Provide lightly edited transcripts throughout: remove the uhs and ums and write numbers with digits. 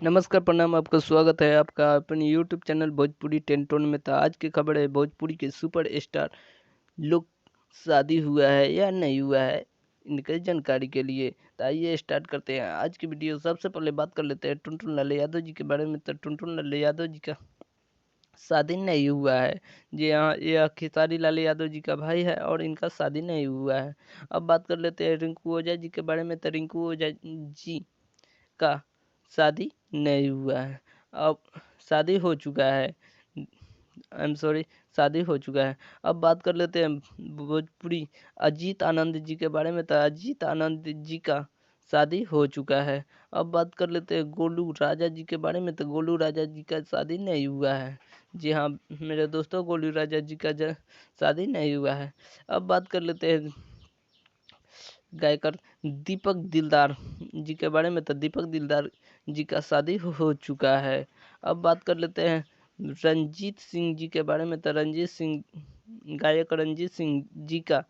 नमस्कार, प्रणाम। आपका स्वागत है आपका अपने यूट्यूब चैनल भोजपुरी टेंटोन में। था आज की खबर है भोजपुरी के सुपर स्टार लोग शादी हुआ है या नहीं हुआ है, इनके जानकारी के लिए तो आइए स्टार्ट करते हैं आज की वीडियो। सबसे पहले बात कर लेते हैं टुनटुन लाल यादव जी के बारे में। तो टुनटुन लाल यादव जी का शादी नहीं हुआ है। जी हाँ, यह खेसारी लाल यादव जी का भाई है और इनका शादी नहीं हुआ है। अब बात कर लेते हैं रिंकू ओझा जी के बारे में। तो रिंकू ओझा जी का शादी नहीं हुआ है। अब शादी हो चुका है, आई एम सॉरी, शादी हो चुका है। अब बात कर लेते हैं भोजपुरी अजीत आनंद जी के बारे में। तो अजीत आनंद जी का शादी हो चुका है। अब बात कर लेते हैं गोलू राजा जी के बारे में। तो गोलू राजा जी का शादी नहीं हुआ है। जी हाँ मेरे दोस्तों, गोलू राजा जी का शादी नहीं हुआ है। अब बात कर लेते हैं गायकर दीपक दिलदार जी के बारे में। तो दीपक दिलदार जी का शादी हो चुका है। अब बात कर लेते हैं रंजीत सिंह जी के बारे में। तो रंजीत सिंह, गायक रंजीत सिंह जी का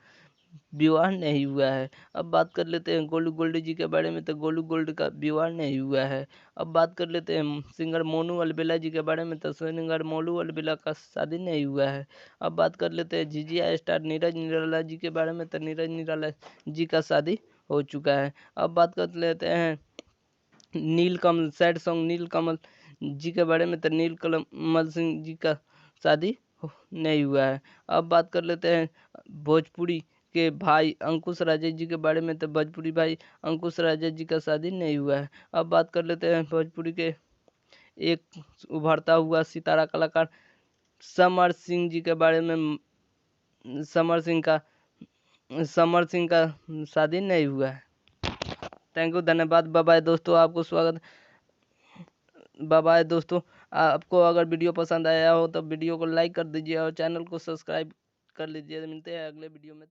विवाह नहीं हुआ है। अब बात कर लेते हैं गोलू गोल्ड जी के बारे में। तो गोलू गोल्ड का विवाह नहीं हुआ है। अब बात कर लेते हैं सिंगर मोनू अलबेला जी के बारे में। तो सिंगर मोनू अलबेला का शादी नहीं हुआ है। अब बात कर लेते हैं झिझिया स्टार नीरज निराला जी के बारे में। तो नीरज निराला जी का शादी हो चुका है। अब बात कर लेते हैं नीलकमल, सैड सॉन्ग नीलकमल जी के बारे में। तो नीलकमल सिंह जी का शादी नहीं हुआ है। अब बात कर लेते हैं भोजपुरी के भाई अंकुश राजा जी के बारे में। तो भोजपुरी भाई अंकुश राजा जी का शादी नहीं हुआ है। अब बात कर लेते हैं भोजपुरी के एक उभरता हुआ सितारा कलाकार समर सिंह जी के बारे में। समर सिंह का शादी नहीं हुआ है। थैंक यू, धन्यवाद, बाय बाय दोस्तों। आपको स्वागत, बाय बाय दोस्तों। आपको अगर वीडियो पसंद आया हो तो वीडियो को लाइक कर दीजिए और चैनल को सब्सक्राइब कर लीजिए। मिलते हैं अगले वीडियो में।